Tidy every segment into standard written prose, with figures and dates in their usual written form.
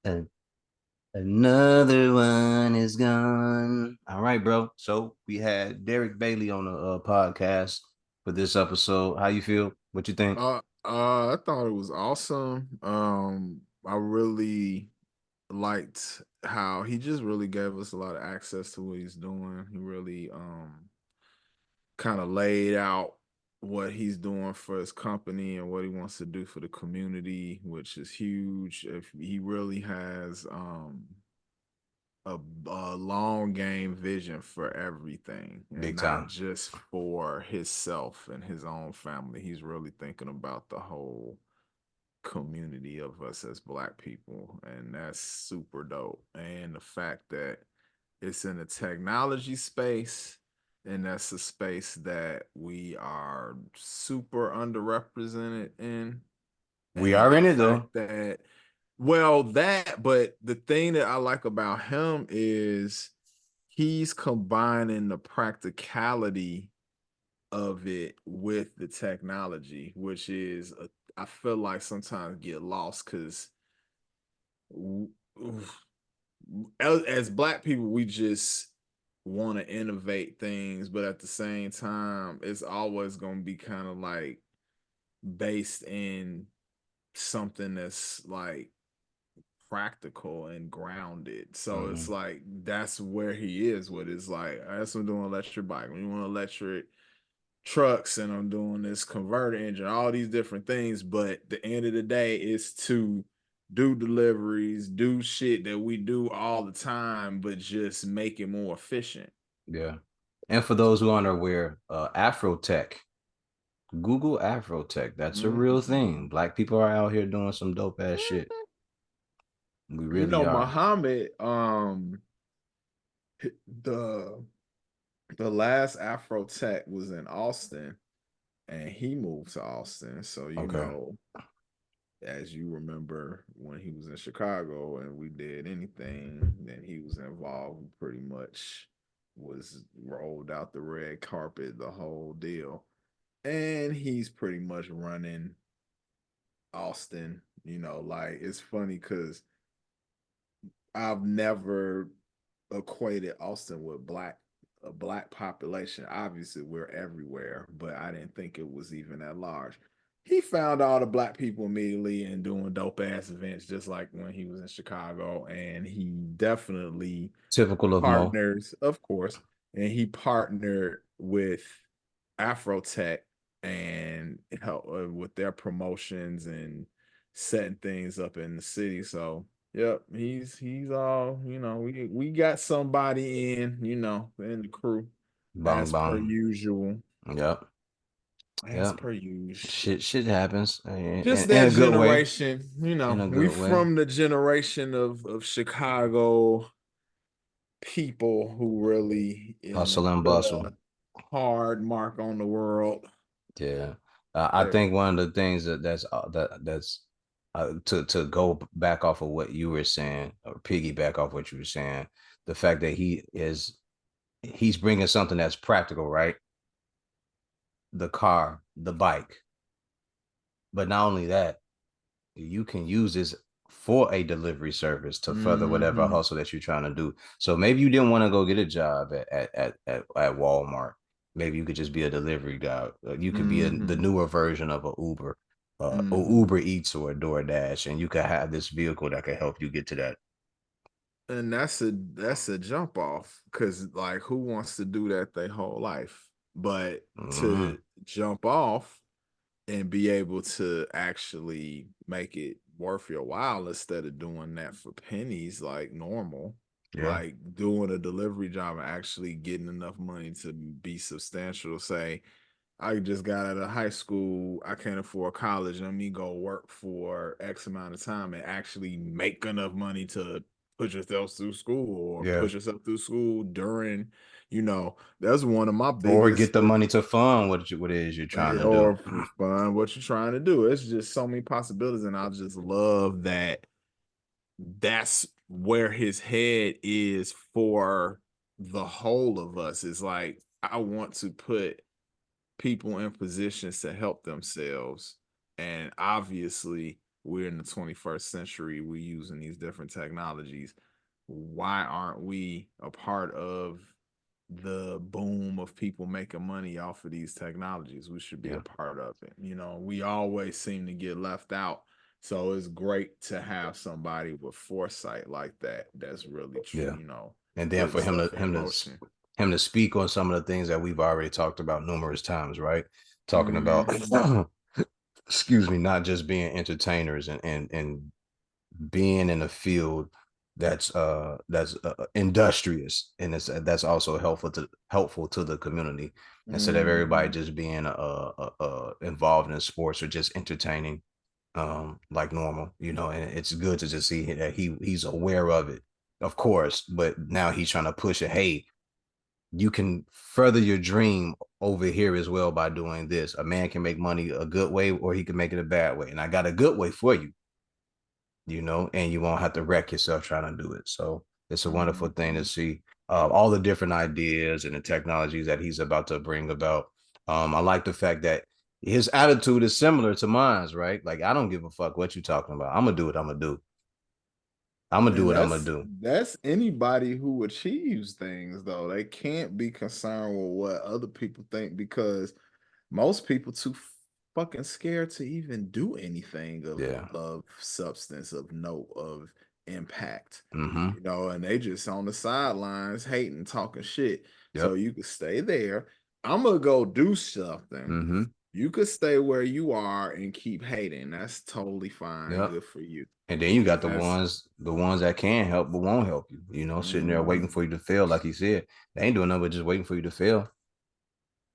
And another one is gone. All right, bro. So we had Derek Bailey on the podcast for this episode. How you feel? What you think? I thought it was awesome. I really liked how he just really gave us a lot of access to what he's doing. He really kind of laid out what he's doing for his company and what he wants to do for the community, which is huge. If he really has a long game vision for everything and Big not time. just for himself and his own family. He's really thinking about the whole community of us as black people, and that's super dope. And the fact that it's in the technology space, and that's a space that we are super underrepresented in. We And are the in it fact though. that, well, but the thing that I like about him is he's combining the practicality of it with the technology, which is I feel like sometimes get lost because as black people we just want to innovate things, but at the same time it's always going to be kind of like based in something that's like practical and grounded. So it's Hmm. like that's where he is with it's like that's I'm doing electric bike. We want electric trucks and I'm doing this converter engine, all these different things. But the end of the day is to do deliveries, do shit that we do all the time, but just make it more efficient. Yeah. And for those who aren't aware, Afrotech, Google Afrotech. That's a real thing. Mhm. Black people are out here doing some dope ass shit. We You really know, are. Muhammad, the the last Afro Tech was in Austin and he moved to Austin. So, Okay. as you remember when he was in Chicago and we did anything, then he was involved pretty much was rolled out the red carpet, the whole deal. And he's pretty much running Austin, like it's funny because I've never equated Austin with a black population. Obviously, we're everywhere, but I didn't think it was even that large. He found all the black people immediately and doing dope ass events, just like when he was in Chicago. And he definitely Typical of Mo. partners, of course, and he partnered with Afrotech and help with their promotions and setting things up in the city. So yep, he's all we got somebody in the crew Bang as per bang. usual. Yep. As Yep. per usual. Shit happens Just in that a good way. generation, In a we good way. from the generation of Chicago people who really Hustle and put bustle. a hard mark on the world. Yeah. I There. think one of the things that's to go back off of what you were saying or piggyback off what you were saying, the fact that he's bringing something that's practical, right? The car, the bike. But not only that, you can use this for a delivery service to further whatever Hmm. hustle that you're trying to do. So maybe you didn't want to go get a job at Walmart. Maybe you could just be a delivery guy. You could be the Hmm. newer version of a Uber, or Hmm. Uber Eats or a DoorDash, and you could have this vehicle that can help you get to that. And that's a jump off because like who wants to do that their whole life? But Mm-hmm. to jump off and be able to actually make it worth your while instead of doing that for pennies like normal, Yeah, like doing a delivery job and actually getting enough money to be substantial. Say, I just got out of high school, I can't afford college, let me go work for X amount of time and actually make enough money to put yourself through school or yeah. push yourself through school that's one of my Or get biggest the money to fund what it is you're trying to do. or find what you're trying to do. It's just so many possibilities, and I just love that that's where his head is for the whole of us. It's like I want to put people in positions to help themselves, and obviously. we're in the 21st century, we using these different technologies. Why aren't we a part of the boom of people making money off of these technologies? We should be a Yeah. part of it. You know, we always seem to get left out. So it's great to have somebody with foresight like that that's really, Yeah. you know, And then putting for him to stuff in motion. him to speak on some of the things that we've already talked about numerous times, right? Talking about Mhm. excuse me, not just being entertainers and being in a field that's industrious, and it's that's also helpful to the community, instead of everybody Mhm. just being involved in sports or just entertaining like normal, you know. And it's good to just see that he's aware of it, of course, but now he's trying to push it. Hey, you can further your dream over here as well by doing this. A man can make money a good way, or he can make it a bad way, and I got a good way for you, you know, and you won't have to wreck yourself trying to do it. So it's a wonderful thing to Mhm. see all the different ideas and the technologies that he's about to bring about. I like the fact that his attitude is similar to mine's, right? Like, I don't give a fuck what you're talking about. I'm gonna do what I'm gonna do. I'm gonna do And what I'm gonna do. that's anybody who achieves things though. They can't be concerned with what other people think because most people too fucking scared to even do anything Yeah. of substance, of note, of impact. Mm-hmm. You know, and they just on the sidelines hating, talking shit. So Yep. you could stay there. I'm gonna go do something. Mm-hmm. You could stay where you are and keep hating. That's totally fine. Yep. Good for you. And then you got Because that's the ones that can help but won't help you, you know, sitting there waiting mhm. for you to fail, like he said. They ain't doing nothing but just waiting for you to fail.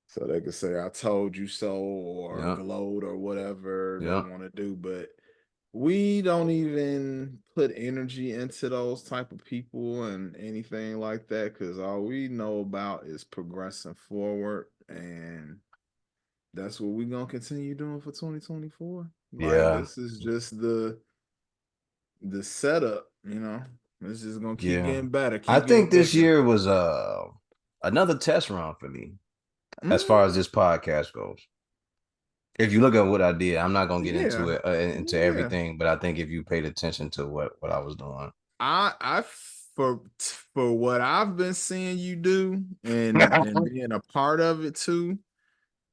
So they could say I told you so or Yep. gloat or whatever they Yep. want to do, but we don't even put energy into those type of people and anything like that because all we know about is progressing forward, and that's what we're gonna continue doing for 2024. Like Yeah. this is just the setup, you know. It's just gonna keep Yeah. getting better, I keep getting think this bigger. year was another test run for me as far Mm, as this podcast goes. If you look at what I did, I'm not gonna get into yeah, it into yeah. everything, but I think if you paid attention to what I was doing. I for what I've been seeing you do and being a part of it too,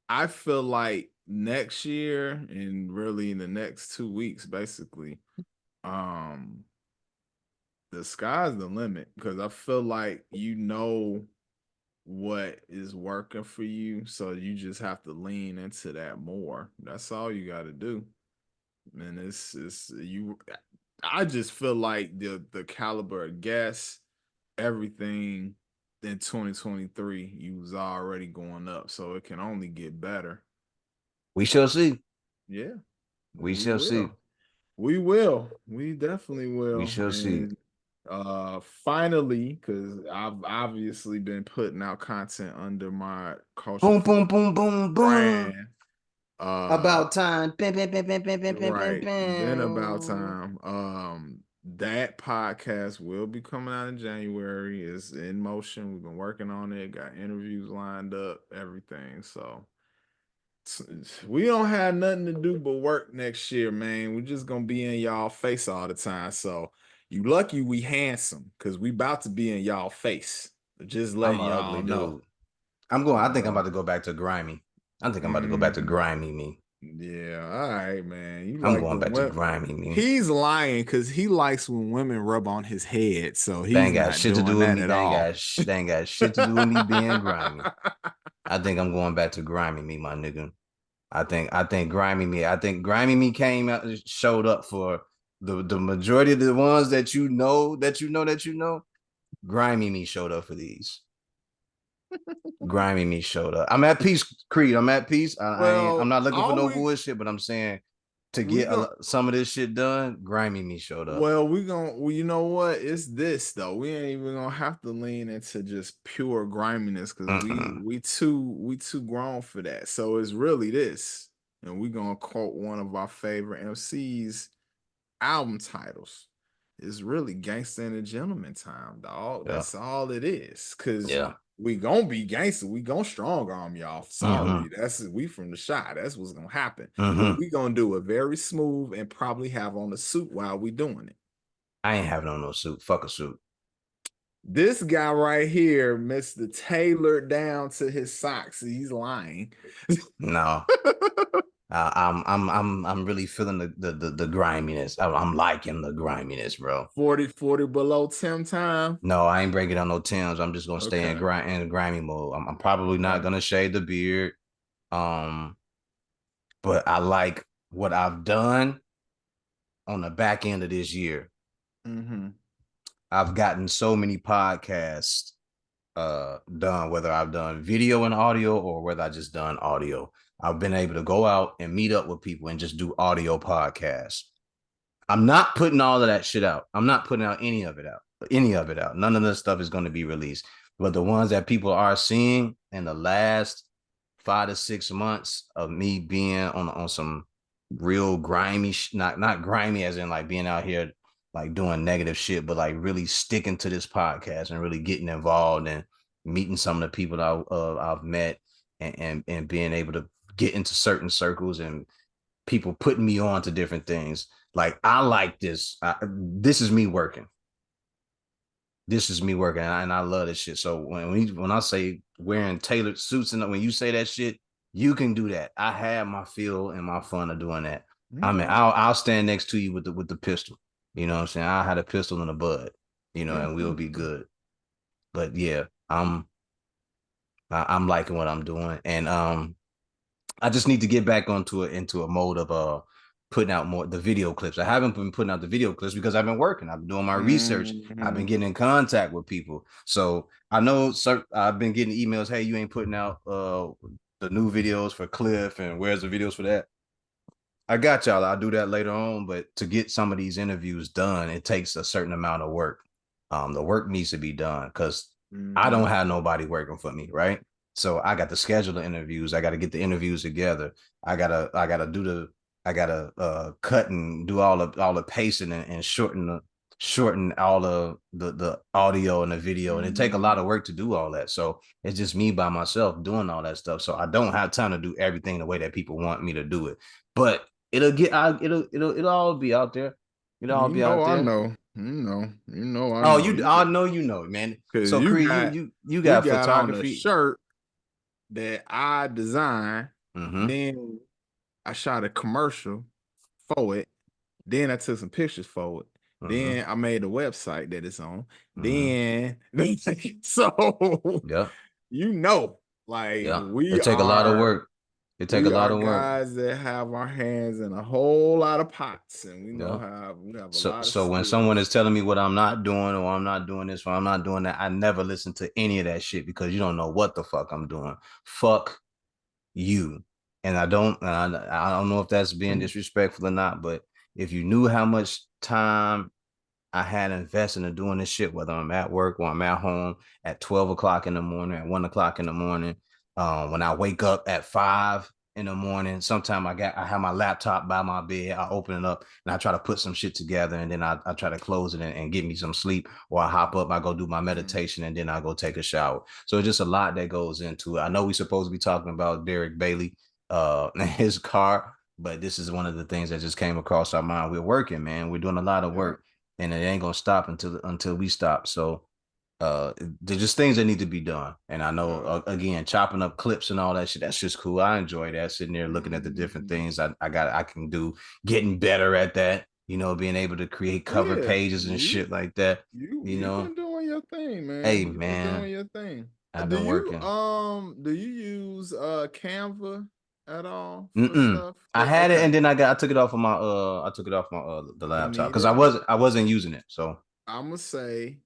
I feel like next year and really in the next 2 weeks, basically, um, the sky's the limit because I feel like you know what is working for you, so you just have to lean into that more. That's all you got to do, and it's you. I just feel like the caliber of guests, everything in 2023, you was already going up, so it can only get better. We shall see. Yeah, We we shall see. will. We will. We definitely We will. shall see. And finally, because I've obviously been putting out content under my culture Boom, for boom, boom, boom, boom. brand. Uh About time. Bam, bam, bam, bam, bam, bam, bam, bam, right. Been about bam. time. That podcast will be coming out in January. It's in motion. We've been working on it, got interviews lined up, everything. So we don't have nothing to do but work next year, man. We're just gonna be in y'all face all the time. So you lucky we handsome because we about to be in y'all face. Just I'm letting an y'all ugly know. dude. I think I'm Uh, about to go back to grimy. I think I'm about to go back to mhm. grimy me. Yeah, all right, man. You I'm like the going back to women. grimy me. He's lying because he likes when women rub on his head. So They he's ain't got not shit to do doing with that me. at all. They ain't got shit to do with me being grimy. I think I'm going back to grimy me, my nigga. I think grimy me came out showed up for the majority of the ones that you know. Grimy me showed up for these. Grimy me showed up. I'm at peace, Creed. I'm at peace. I'm Well, not looking for all no we bullshit, but I'm saying to we get gonna some of this shit done, grimy me showed up. well, well, you know what? It's this though. We ain't even gonna have to lean into just pure griminess because Mm-mm. we too grown for that. So it's really this. And we gonna quote one of our favorite MCs album titles. it's really gangster and a gentleman time, dog. Yeah. That's all it is. Cause Yeah. we gonna be gangster. We gonna strong arm y'all. Mm-hmm. Sorry, we from the shot. That's what's gonna happen. But Mm-hmm. we gonna do it very smooth and probably have on a suit while we doing it. I ain't having on no suit. Fuck a suit. This guy right here, Mr. Tailored down to his socks. He's lying. No. I'm really feeling the griminess. I'm liking the griminess, bro. 40 below Tim time. No, I ain't breaking down no Tims. I'm just gonna stay Okay. in grimy mode. I'm probably not Okay. gonna shave the beard. Um, but I like what I've done on the back end of this year. Mm-hmm. I've gotten so many podcasts done, whether I've done video and audio or whether I just done audio. I've been able to go out and meet up with people and just do audio podcasts. I'm not putting all of that shit out. I'm not putting out any of it out. Any of it out. None of this stuff is going to be released. But the ones that people are seeing in the last 5 to 6 months of me being on some real grimy, not grimy as in like being out here like doing negative shit, but like really sticking to this podcast and really getting involved and meeting some of the people that I've met and being able to get into certain circles and people putting me on to different things. Like I like this. This is me working. This is me working, and I love this shit. So when I say wearing tailored suits and when you say that shit, you can do that. I have my feel and my fun of doing that. I mean, Okay. I'll stand next to you with the pistol. You know what I'm saying? I had a pistol in the bud. You know, Yeah. and we'll be good. But yeah, I'm liking what I'm doing, and I just need to get back into a mode of putting out more the video clips. I haven't been putting out the video clips because I've been working. I've been doing my research. I've been Mm-hmm. getting in contact with people. So I know I've been getting emails, hey, you ain't putting out the new videos for Cliff and where's the videos for that? I got y'all. I'll do that later on. But to get some of these interviews done, it takes a certain amount of work. The work needs to be done because I Mm-hmm. don't have nobody working for me, right? So I got to schedule the interviews. I got to get the interviews together. I gotta do I gotta cut and do all the pacing and shorten all the audio and the video. And it take a lot of Mm-hmm. work to do all that. So it's just me by myself doing all that stuff. So I don't have time to do everything the way that people want me to do it. But it'll all be out there. It'll all You be know, out I there. know. I Oh, know. You I know you know, man. because So Cree, you you got got on a photography. shirt that I designed. Mm-hmm. Then I shot a commercial for it. Then I took some pictures for it. Mm-hmm. Then I made a website that it's on. Mm-hmm. Then so Yeah. you know, like Yeah. we It take a lot of are work. It take a we lot are of work. guys that have our hands in a whole lot of pots, and Yeah. we have a So lot of so when someone is skills. telling me what I'm not doing or I'm not doing this or I'm not doing that, I never listen to any of that shit because you don't know what the fuck I'm doing. Fuck you. And I don't know if that's being disrespectful or not, but if you knew how much time I had invested in doing this shit, whether I'm at work or I'm at home at 12 o'clock in the morning, at 1 o'clock in the morning, when I wake up at 5 in the morning, sometimes I have my laptop by my bed, I open it up and I try to put some shit together and then I try to close it and get me some sleep, or I hop up, I go do my Mhm. meditation and then I go take a shower. So it's just a lot that goes into it. I know we're supposed to be talking about Derek Bailey, and his car, but this is one of the things that just came across our mind. We're working, man. We're doing a lot of Yeah. work and it ain't gonna stop until we stop. So there's just things that need to be done. And I know Yeah. again, chopping up clips and all that shit, that's just cool. I enjoy that, sitting there looking at the different Mhm. things I can do, getting better at that, being able to create cover Yeah, pages and shit like that, you you've know. been doing your thing, Hey man. You've been man, doing your thing. I've been working. Do you use Canva at all for Mm-mm. stuff? I had it Okay. and then I took it off of my I took it off my the You laptop need because it. I wasn't using it. So I'm gonna say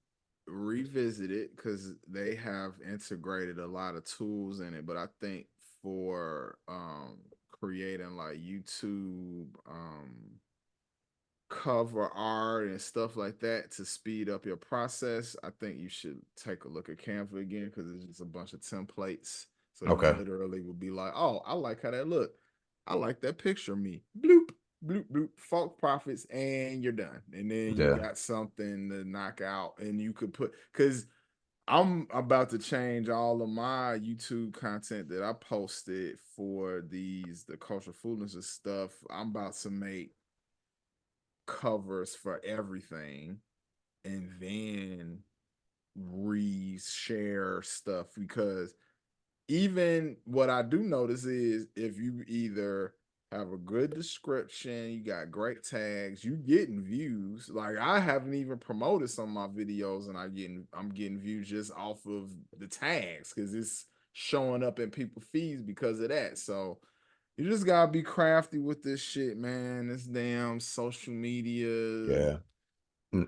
revisit it because they have integrated a lot of tools in it. But I think for creating like YouTube cover art and stuff like that to speed up your process, I think you should take a look at Canva again because it's just a bunch of templates. So you okay. literally would be like, "Oh, I like how that look. I like that picture of me." Bloop. bloop bloop, Faux Profhitz, and you're done. And then you Yeah. got something to knock out, and you could put because I'm about to change all of my YouTube content that I posted for the cultural foolishness stuff. I'm about to make covers for everything and then re-share stuff because even what I do notice is if you either have a good description, you got great tags, you getting views. Like I haven't even promoted some of my videos and I'm getting views just off of the tags because it's showing up in people's feeds because of that. So you just gotta be crafty with this shit, man. This damn social media. Yeah.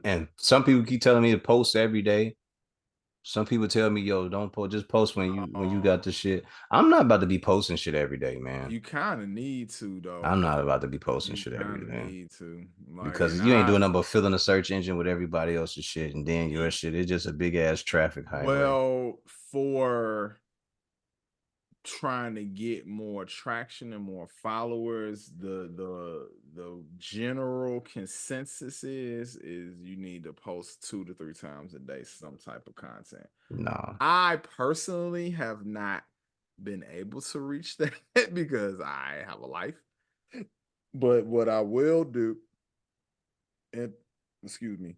And some people keep telling me to post every day. Some people tell me, yo, don't post, just post when you got Um, the shit. I'm not about to be posting shit every day, man. you kind of need to though. I'm not about to be posting You shit every kind of day. need to like, Because and you ain't I doing nothing but filling the search engine with everybody else's shit, and then your shit. It's just a big ass traffic highway. well for trying to get more traction and more followers, the general consensus is you need to post 2 to 3 times a day some type of content. No, I personally have not been able to reach that because I have a life. But what I will do, and excuse me,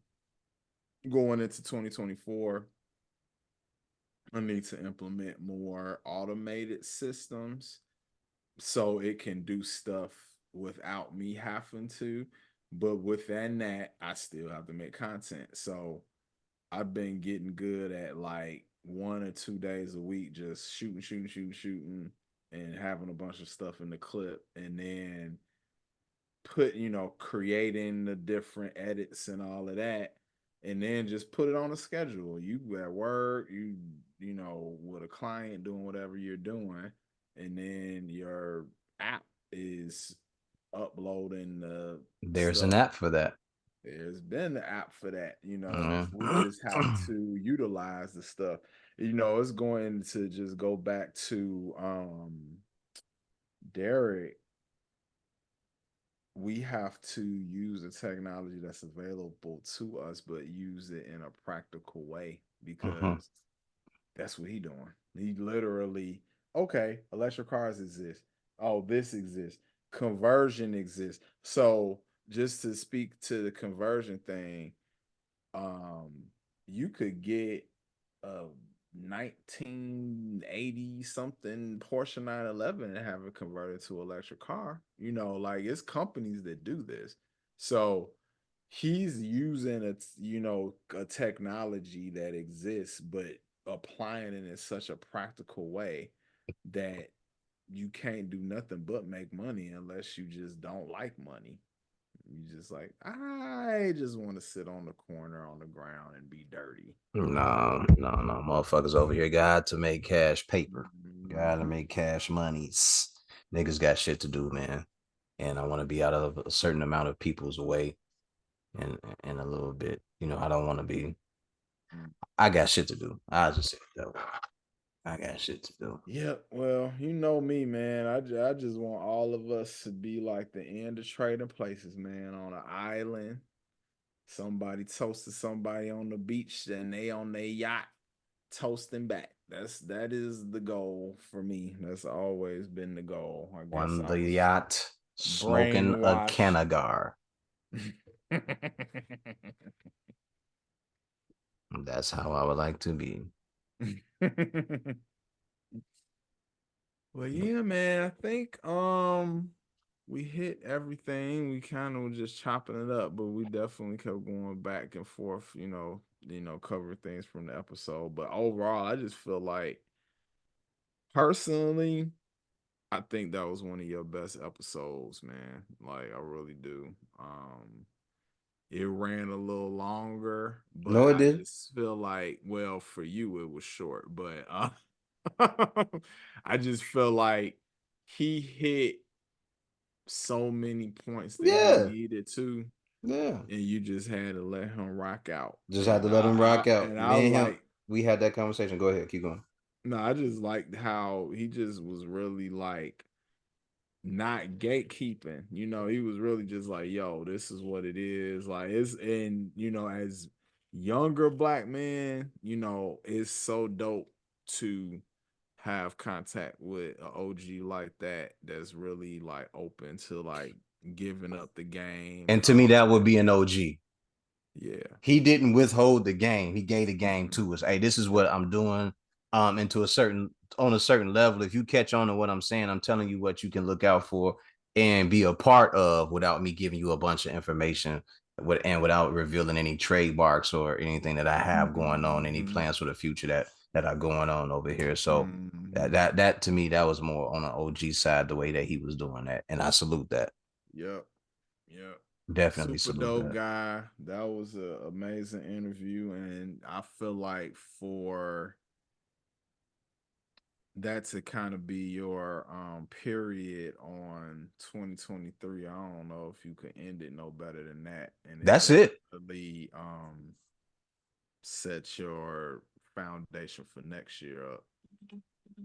going into 2024, I need to implement more automated systems so it can do stuff without me having to. But within that, I still have to make content. So I've been getting good at like 1 or 2 days a week, just shooting, and having a bunch of stuff in the clip, and then creating the different edits and all of that, and then just put it on a schedule. You at work, with a client doing whatever you're doing, and then your app is uploading the there's an stuff. app for that. There's been the app for that. Yeah. We just have to utilize the stuff. It's going to just go back to Derek. We have to use the technology that's available to us, but use it in a practical way Mhm. because that's what he doing. He literally, okay, electric cars exist. Oh, this exists. Conversion exists. So just to speak to the conversion thing, um, you could get a 1980 something Porsche 911 and have it converted to electric car. Like it's companies that do this. So he's using a technology that exists, but applying it in such a practical way that you can't do nothing but make money unless you just don't like money. You just like, I just want to sit on the corner on the ground and be dirty. No, no, no. Motherfuckers over here got to make cash paper. Got to Mhm. make cash monies. Niggas got shit to do, man. And I want to be out of a certain amount of people's way and a little bit. I don't want to be. I got shit to do. I just say it that way. I got shit to do. Yeah, well, you know me, man. I just want all of us to be like the end of Trading Places, man, on an island. Somebody toasted somebody on the beach, and they on their yacht toasting back. That is the goal for me. That's always been the goal. I guess On I the was yacht, smoking a brainwashed. Canagar. That's how I would like to be. Well, yeah, man. I think we hit everything. We kind of were just chopping it up, but we definitely kept going back and forth, cover things from the episode. But overall, I just feel like personally, I think that was one of your best episodes, man. Like I really do. It ran a little longer, but No, it I did. just feel like, well, for you it was short, but I just feel like he hit so many points that he Yeah, needed to, yeah. and you just had to let him rock out. Just had to And let him rock out. I Me and him, like, we had that conversation. Go ahead, keep going. no, I just liked how he just was really like not gatekeeping. You know, he was really just like, yo, this is what it is. Like it's and you know, as younger black men, you know, it's so dope to have contact with an OG like that that's really like open to like giving up the game And and to me, all that would that. be an OG. Yeah. He didn't withhold the game. He gave the game Mhm. to us. Hey, this is what I'm doing. Into a certain on a certain level. If you catch on to what I'm saying, I'm telling you what you can look out for and be a part of without me giving you a bunch of information and without revealing any trademarks or anything that I have going on, any Mhm. plans for the future that are going on over here. So Mhm. that to me, that was more on the OG side, the way that he was doing that. And I salute that. Yep. Yep. Definitely Super salute dope that. guy. That was an amazing interview, and I feel like for that to kind of be your period on 2023, I don't know if you could end it no better than that, and it That's it. definitely set your foundation for next year up.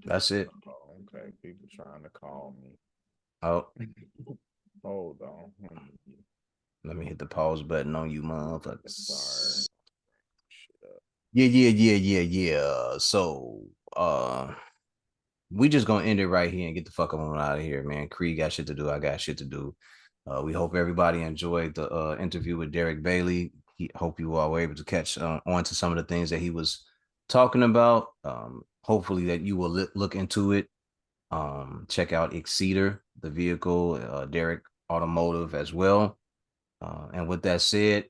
That's it. Oh, okay, people trying to call Oh, me. Hold on. let me hit the pause button on you, Sorry. motherfuckers. Shit up. Yeah. So, we just gonna end it right here and get the fuck on out of here, man. Creed got shit to do. I got shit to do. We hope everybody enjoyed the interview with Derek Bailey. Hope you all were able to catch on to some of the things that he was talking about. Hopefully that you will look into it. Check out Exceeder, the vehicle, Derek Automotive as well. And with that said,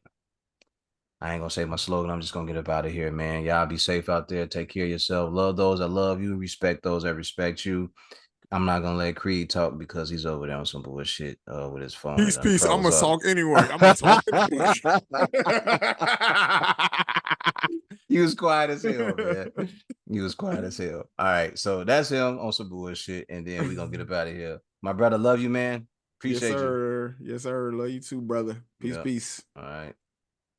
I ain't gonna say my slogan. I'm just gonna get up out of here, man. Y'all be safe out there. Take care of yourself. Love those I love you. Respect those I respect you. I'm not gonna let Creed talk because he's over there on some bullshit with his phone. It Peace, done peace. I'm froze gonna up. talk anyway. I'm gonna talk anyway. He was quiet as hell, man. He was quiet as hell. All right, so that's him on some bullshit, and then we gonna get up out of here. My brother, love you, man. Yes, Appreciate you. sir. Yes, sir. Love you too, brother. Peace, Yeah. peace. All right.